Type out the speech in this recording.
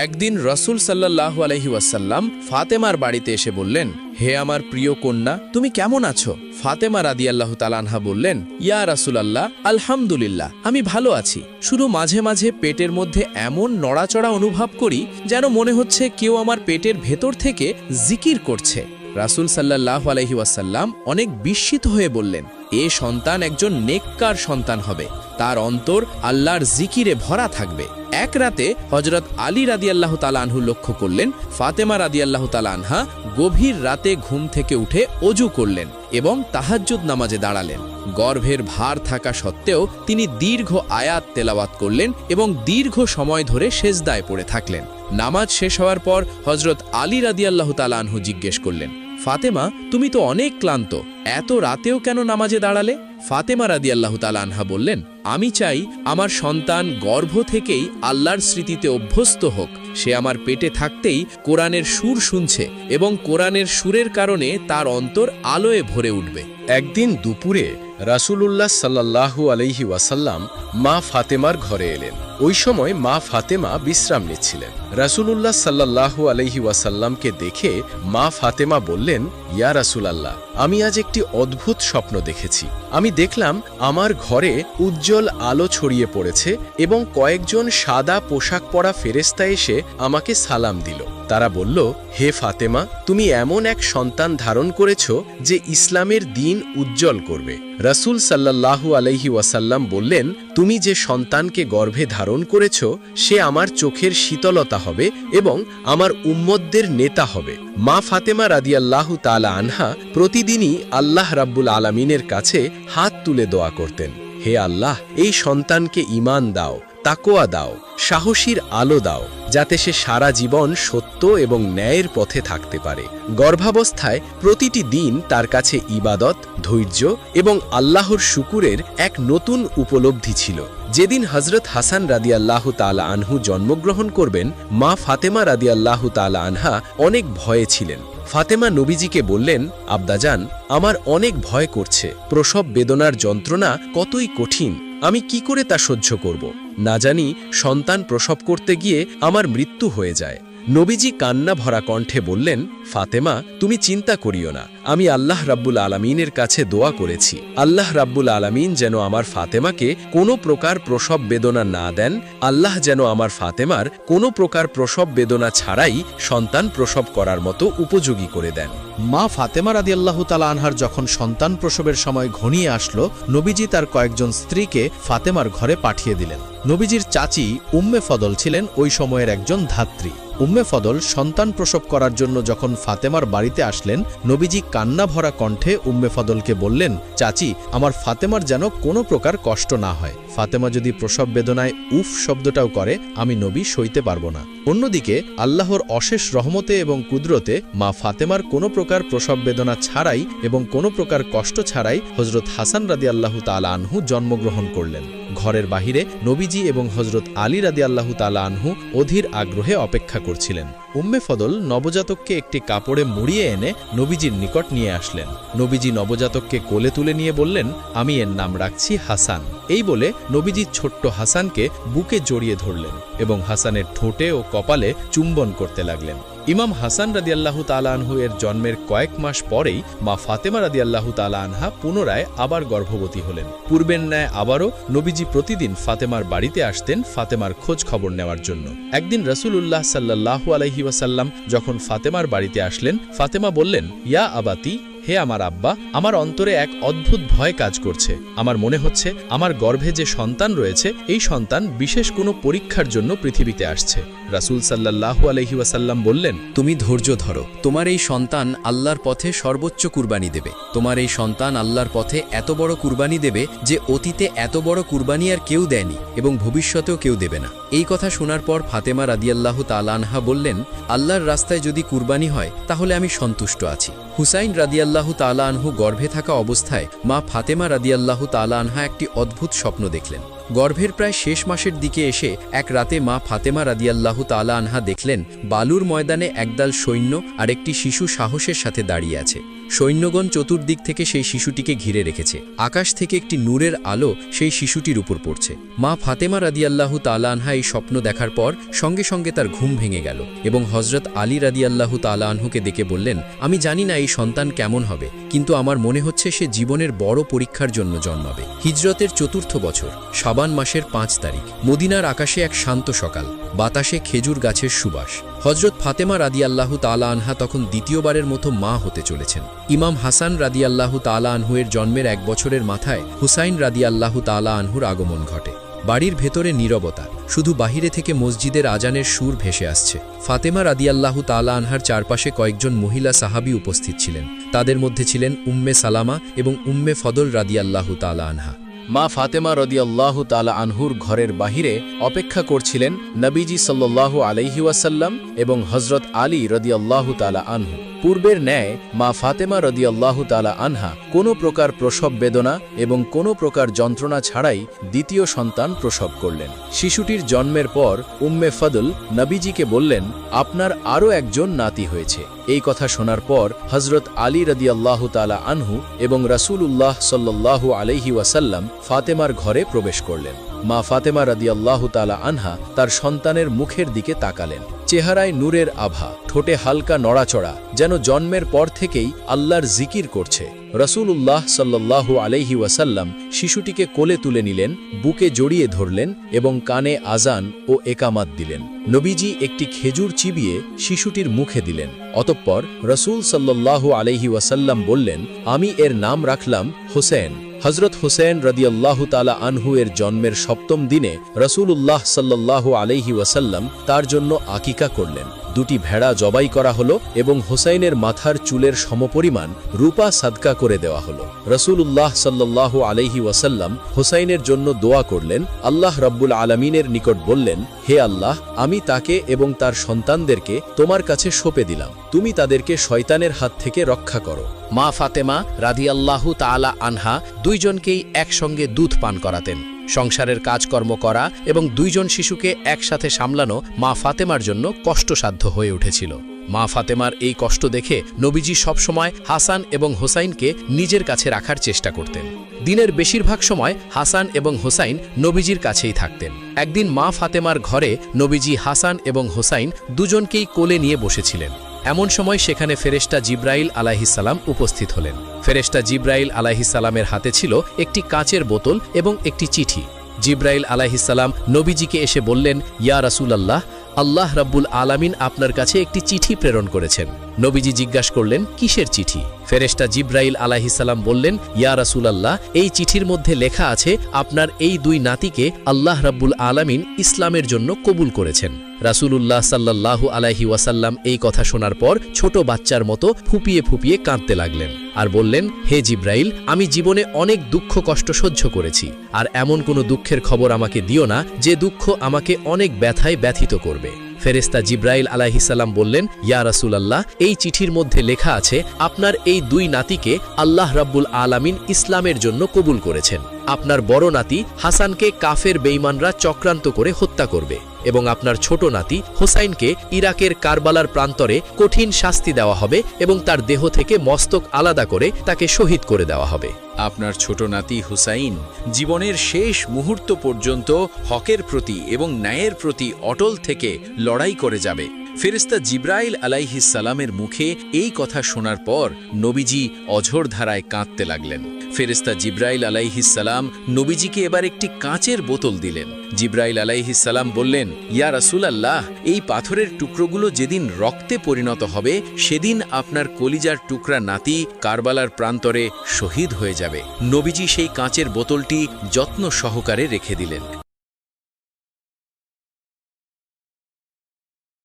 একদিন রসুল সাল্লাল্লাহু আলাইহি ওয়াসাল্লাম ফাতেমার বাড়িতে এসে বললেন, হে আমার প্রিয় কন্যা, তুমি কেমন আছো? ফাতেমা রাদিয়াল্লাহু তাআলা আনহা বললেন, ইয়া রাসূলুল্লাহ, আলহামদুলিল্লাহ, আমি ভালো আছি। শুধু মাঝে মাঝে পেটের মধ্যে এমন নড়াচড়া অনুভব করি যেন মনে হচ্ছে কেউ আমার পেটের ভেতর থেকে জিকির করছে। রাসূল সাল্লাল্লাহু আলাইহি ওয়াসাল্লাম অনেক বিস্মিত হয়ে বললেন, এ সন্তান একজন নেককার সন্তান হবে, তার অন্তর আল্লাহর জিকিরে ভরা থাকবে। এক রাতে হযরত আলী রাদিয়াল্লাহু তাআলা আনহু লক্ষ্য করলেন ফাতেমা রাদিয়াল্লাহু তাআলা আনহা গভীর রাতে ঘুম থেকে উঠে ওযু করলেন এবং তাহাজ্জুদ নামাজে দাঁড়ালেন। গর্ভের ভার থাকা সত্ত্বেও তিনি দীর্ঘ আয়াত তেলাওয়াত করলেন এবং দীর্ঘ সময় ধরে সেজদায় পড়ে থাকলেন। নামাজ শেষ হওয়ার পর হযরত আলী রাদিয়াল্লাহু তাআলা আনহু জিজ্ঞেস করলেন, ফাতেমা, তুমি তো অনেক ক্লান্ত, এত রাতেও কেন নামাজে দাঁড়ালে? ফাতেমা রাদিয়াল্লাহু তাআলা আনহা বললেন, আমি চাই আমার সন্তান গর্ভ থেকেই আল্লাহর স্মৃতিতে অভ্যস্ত হোক। সে আমার পেটে থাকতেই কোরআনের সুর শুনছে এবং কোরআনের সুরের কারণে তার অন্তর আলোয় ভরে উঠবে। একদিন দুপুরে রাসূলুল্লাহ সাল্লাল্লাহু আলাইহি ওয়াসাল্লাম মা ফাতেমার ঘরে এলেন। ওই সময় মা ফাতেমা বিশ্রাম নিচ্ছিলেন। রাসূলুল্লাহ সাল্লাল্লাহু আলাইহি ওয়াসাল্লামকে দেখে মা ফাতেমা বললেন, ইয়া রাসূলাল্লাহ, আমি আজ একটি অদ্ভুত স্বপ্ন দেখেছি। আমি দেখলাম আমার ঘরে উজ্জ্বল আলো ছড়িয়ে পড়েছে এবং কয়েকজন সাদা পোশাক পরা ফেরেশতা এসে আমাকে সালাম দিল। তারা বলল, হে ফাতেমা, তুমি এমন এক সন্তান ধারণ করেছ যে ইসলামের দ্বীন উজ্জ্বল করবে। রাসূল সাল্লাল্লাহু আলাইহি ওয়াসাল্লাম বললেন, তুমি যে সন্তানকে গর্ভে ধারণ করেছ সে আমার চোখের শীতলতা হবে এবং আমার উম্মতদের নেতা হবে। মা ফাতেমা রাদিয়াল্লাহু তাআলা আনহা প্রতিদিনই আল্লাহ রাব্বুল আলামিনের কাছে হাত তুলে দোয়া করতেন, হে আল্লাহ, এই সন্তানকে ঈমান দাও, তাকওয়া দাও, সাহসীর আলো দাও, যাতে সে সারা জীবন সত্য এবং ন্যায়ের পথে থাকতে পারে। গর্ভাবস্থায় প্রতিটি দিন তার কাছে ইবাদত, ধৈর্য এবং আল্লাহর শুকুরের এক নতুন উপলব্ধি ছিল। যেদিন হযরত হাসান রাদিয়াল্লাহু তাআলা আনহু জন্মগ্রহণ করবেন, মা ফাতেমা রাদিয়াল্লাহু তাআলা আনহা অনেক ভয়ে ছিলেন। ফাতেমা নবীজিকে বললেন, আব্বাজান, আমার অনেক ভয় করছে। প্রসব বেদনার যন্ত্রণা কতই কঠিন, আমি কি করে তা সহ্য করব? না জানি সন্তান প্রসব করতে গিয়ে আমার মৃত্যু হয়ে যায়। নবীজি কান্না ভরা কণ্ঠে বললেন, ফাতেমা, তুমি চিন্তা করিও না, আমি আল্লাহ রাব্বুল আলামিনের কাছে দোয়া করেছি। আল্লাহ রাব্বুল আলামিন যেন আমার ফাতেমাকে কোনো প্রকার প্রসব বেদনা না দেন। আল্লাহ যেন আমার ফাতেমার কোনো প্রকার প্রসব বেদনা ছাড়াই সন্তান প্রসব করার মতো উপযোগী করে দেন। মা ফাতেমা রাদিয়াল্লাহু তাআলা আনহার যখন সন্তান প্রসবের সময় ঘনিয়ে আসলো, নবীজি তার কয়েকজন স্ত্রীকে ফাতেমার ঘরে পাঠিয়ে দিলেন। নবীজির চাচি উম্মে ফদল ছিলেন ওই সময়ের একজন ধাত্রী। উম্মে ফদল সন্তান প্রসব করার জন্য যখন ফাতেমার বাড়িতে আসলেন, নবীজি কান্না ভরা কণ্ঠে উম্মে ফদলকে বললেন, চাচি, আমার ফাতেমার যেন কোনো প্রকার কষ্ট না হয়। ফাতেমা যদি প্রসব বেদনায় উফ শব্দটাও করে, আমি নবী সইতে পারবো না। অন্যদিকে আল্লাহর অশেষ রহমতে এবং কুদরতে মা ফাতেমার কোনো প্রকার প্রসব বেদনা ছাড়াই এবং কোনো প্রকার কষ্ট ছাড়াই হযরত হাসান রাদিয়াল্লাহু তাআলা আনহু জন্মগ্রহণ করলেন। ঘরের বাহিরে নবীজি এবং হযরত আলী রাদিয়াল্লাহু তাআলা আনহু অধীর আগ্রহে অপেক্ষা করছিলেন। উম্মে ফদল নবজাতককে একটি কাপড়ে মুড়িয়ে এনে নবীজির নিকট নিয়ে আসলেন। নবীজি নবজাতককে কোলে তুলে নিয়ে বললেন, আমি এর নাম রাখছি হাসান। এই বলে নবীজি ছোট্ট হাসানকে বুকে জড়িয়ে ধরলেন এবং হাসানের ঠোঁটে ও কপালে চুম্বন করতে লাগলেন। ইমাম হাসান রাদিয়াল্লাহু তাআলা আনহু এর জন্মের কয়েক মাস পরেই মা ফাতেমা রাদিয়াল্লাহু তাআলা আনহা পুনরায় আবার গর্ভবতী হলেন। পূর্বের ন্যায় আবারও নবীজি প্রতিদিন ফাতেমার বাড়িতে আসতেন ফাতেমার খোঁজ খবর নেওয়ার জন্য। একদিন রাসূলুল্লাহ সাল্লাল্লাহু আলাইহি ওয়াসাল্লাম যখন ফাতেমার বাড়িতে আসলেন, ফাতেমা বললেন, ইয়া আবাতি, হে আমার আব্বা, আমার অন্তরে এক অদ্ভুত ভয় কাজ করছে। আমার মনে হচ্ছে আমার গর্ভে যে সন্তান রয়েছে এই সন্তান বিশেষ কোনো পরীক্ষার জন্য পৃথিবীতে আসছে। রাসূল সাল্লাল্লাহু আলাইহি ওয়াসাল্লাম বললেন, তুমি ধৈর্য ধরো, তোমার এই সন্তান আল্লাহর পথে সর্বোচ্চ কুরবানি দেবে। তোমার এই সন্তান আল্লাহর পথে এত বড় কুরবানি দেবে যে অতীতে এত বড় কুরবানি আর কেউ দেয়নি এবং ভবিষ্যতেও কেউ দেবে না। এই কথা শোনার পর ফাতেমা রাদিয়াল্লাহু তাআলা আনহা বললেন, আল্লাহর রাস্তায় যদি কুরবানি হয় তাহলে আমি সন্তুষ্ট আছি। হুসাইন রাদিয়াল্লাহু তাআলা আনহু গর্ভে থাকা অবস্থায় মা ফাতেমা রাদিয়াল্লাহু তাআলা আনহা একটি অদ্ভুত স্বপ্ন দেখলেন। গর্ভের প্রায় শেষ মাসের দিকে এসে এক রাতে মা ফাতেমা রাদিয়াল্লাহু তাআলা আনহা দেখলেন বালুর ময়দানে একদল সৈন্য আর একটি শিশু সাহসের সাথে দাঁড়িয়ে আছে। সৈন্যগণ চতুর্দিক থেকে সেই শিশুটিকে ঘিরে রেখেছে। আকাশ থেকে একটি নূরের আলো সেই শিশুটির উপর পড়ছে। মা ফাতেমা রাদিয়াল্লাহু তাআলা আনহা এই স্বপ্ন দেখার পর সঙ্গে সঙ্গে তার ঘুম ভেঙে গেল এবং হযরত আলী রাদিয়াল্লাহু তাআলা আনহুকে ডেকে বললেন, আমি জানি না এই সন্তান কেমন হবে, কিন্তু আমার মনে হচ্ছে সে জীবনের বড় পরীক্ষার জন্য জন্মাবে। হিজরতের ৪র্থ বছর, শাবান মাসের ৫ তারিখ, মদিনার আকাশে এক শান্ত সকাল, বাতাসে খেজুর গাছের সুবাস। হযরত ফাতেমা রাদিয়াল্লাহু তাআলা আনহা তখন দ্বিতীয়বারের মতো মা হতে চলেছেন। ইমাম হাসান রাদিয়াল্লাহু তাআলা আনহুয়ের জন্মের ১ বছরের মাথায় হুসাইন রাদিয়াল্লাহু তাআলা আনহুর আগমন ঘটে। বাড়ির ভেতরে নীরবতা, শুধু বাহিরে থেকে মসজিদের আজানের সুর ভেসে আসছে। ফাতেমা রাদিয়াল্লাহু তাআলা আনহার চারপাশে কয়েকজন মহিলা সাহাবী উপস্থিত ছিলেন। তাদের মধ্যে ছিলেন উম্মে সালামা এবং উম্মে ফদল রাদিয়াল্লাহু তাআলা আনহা। মা ফাতেমা রাদিয়াল্লাহু তাআলা আনহুর ঘরের বাহিরে অপেক্ষা করছিলেন নবীজি সাল্লাল্লাহু আলাইহি ওয়াসাল্লাম এবং হযরত আলী রাদিয়াল্লাহু তাআলা আনহু। পূর্বের ন্যায় মা ফাতেমা রাদিয়াল্লাহু তাআলা আনহা কোনো প্রকার প্রসব বেদনা এবং কোনো প্রকার যন্ত্রণা ছাড়াই দ্বিতীয় সন্তান প্রসব করলেন। শিশুটির জন্মের পর উম্মে ফদল নবীজিকে বললেন, আপনার আরও একজন নাতি হয়েছে। এই কথা শোনার পর হযরত আলী রাদিয়াল্লাহু তাআলা আনহু এবং রাসূলুল্লাহ সাল্লাল্লাহু আলাইহি ওয়াসাল্লাম ফাতেমার ঘরে প্রবেশ করলেন। মা ফাতেমা রাদিয়াল্লাহু তাআলা আনহা তার সন্তানের মুখের দিকে তাকালেন। চেহারায় নূরের আভা, ঠোঁটে হালকা নড়াচড়া, যেন জন্মের পর থেকেই আল্লাহর জিকির করছে। রাসূলুল্লাহ সাল্লাল্লাহু আলাইহি ওয়াসাল্লাম শিশুটিকে কোলে তুলে নিলেন, বুকে জড়িয়ে ধরলেন এবং কানে আজান ও একামাত দিলেন। নবীজি একটি খেজুর চিবিয়ে শিশুটির মুখে দিলেন। অতঃপর রাসূল সাল্লাল্লাহু আলাইহি ওয়াসাল্লাম বললেন, আমি এর নাম রাখলাম হোসেন। হযরত হোসেন রাদিয়াল্লাহু তাআলা আনহু এর জন্মের ৭ম দিনে রাসূলুল্লাহ সাল্লাল্লাহু আলাইহি ওয়াসাল্লাম তার জন্য আকিকা করলেন। 2টি ভেড়া জবাই করা হলো এবং হোসাইনের মাথার চুলের সমপরিমাণ রূপা সাদকা করে দেওয়া হলো। রাসূলুল্লাহ সাল্লাল্লাহু আলাইহি ওয়াসাল্লাম হোসাইনের জন্য দোয়া করলেন। আল্লাহ রাব্বুল আলামিনের নিকট বললেন, হে আল্লাহ, আমি তাকে এবং তার সন্তানদেরকে তোমার কাছে সঁপে দিলাম, তুমি তাদেরকে শয়তানের হাত থেকে রক্ষা করো। মা ফাতেমা রাদিয়াল্লাহু তাআলা আনহা দুইজনকেই একসঙ্গে দুধ পান করাতেন। সংসারের কাজকর্ম করা এবং দুইজন শিশুকে একসাথে সামলানো মা ফাতেমার জন্য কষ্টসাধ্য হয়ে উঠেছিল। মা ফাতেমার এই কষ্ট দেখে নবীজি সবসময় হাসান এবং হোসাইনকে নিজের কাছে রাখার চেষ্টা করতেন। দিনের বেশিরভাগ সময় হাসান এবং হোসাইন নবীজির কাছেই থাকতেন। একদিন মা ফাতেমার ঘরে নবীজি হাসান এবং হোসাইন দুজনকেই কোলে নিয়ে বসেছিলেন। এমন সময় সেখানে ফেরেশতা জিব্রাইল আলাইহিসসালাম উপস্থিত হলেন। ফেরেশতা জিব্রাইল আলাইহিসসালামের হাতে ছিল একটি কাচের বোতল এবং একটি চিঠি। জিব্রাইল আলাইহিসসালাম নবীজিকে এসে বললেন, ইয়া রাসূলুল্লাহ, আল্লাহ রাব্বুল আলামিন আপনার কাছে একটি চিঠি প্রেরণ করেছেন। নবীজি জিজ্ঞাসা করলেন, কিসের চিঠি? ফেরেশতা জিব্রাইল আলাইহিসসালাম বললেন, ইয়া রাসূলুল্লাহ, এই চিঠির মধ্যে লেখা আছে আপনার এই 2 নাতিকে আল্লাহ রাব্বুল আলামিন ইসলামের জন্য কবুল করেছেন। রাসূলুল্লাহ সাল্লাল্লাহু আলাইহি ওয়াসাল্লাম এই কথা শোনার পর ছোট বাচ্চার মতো ফুপিয়ে ফুপিয়ে কাঁদতে লাগলেন আর বললেন, হে জিব্রাইল, আমি জীবনে অনেক দুঃখ কষ্ট সহ্য করেছি, আর এমন কোনো দুঃখের খবর আমাকে দিও না যে দুঃখ আমাকে অনেক ব্যথায় ব্যথিত করবে। ফেরেশতা জিব্রাইল আলাইহিসসালাম বললেন, ইয়া রাসূলুল্লাহ, এই চিঠির মধ্যে লেখা আছে আপনার এই 2 নাতিকে আল্লাহ রাব্বুল আলামিন ইসলামের জন্য কবুল করেছেন। আপনার বড় নাতি হাসানকে কাফের বেঈমানরা চক্রান্ত করে হত্যা করবে এবং আপনার ছোট নাতি হোসাইনকে ইরাকের কারবালার প্রান্তরে কঠিন শাস্তি দেওয়া হবে এবং তার দেহ থেকে মস্তক আলাদা করে তাকে শহীদ করে দেওয়া হবে। আপনার ছোট নাতি হুসাইন জীবনের শেষ মুহূর্ত পর্যন্ত হকের প্রতি এবং ন্যায়ের প্রতি অটল থেকে লড়াই করে যাবে। ফেরেশতা জিব্রাইল আলাইহিসসালামের মুখে এই কথা শোনার পর নবীজি অঝোর ধারায় কাঁদতে লাগলেন। ফেরেশতা জিব্রাইল আলাইহিসসালাম নবীজিকে এবার একটি কাঁচের বোতল দিলেন। জিব্রাইল আলাইহিসসালাম বললেন, ইয়া রাসূলুল্লাহ, এই পাথরের টুকরোগুলো যেদিন রক্তে পরিণত হবে সেদিন আপনার কলিজার টুকরা নাতি কারবালার প্রান্তরে শহীদ হয়ে যাবে। নবীজি সেই কাঁচের বোতলটি যত্ন সহকারে রেখে দিলেন।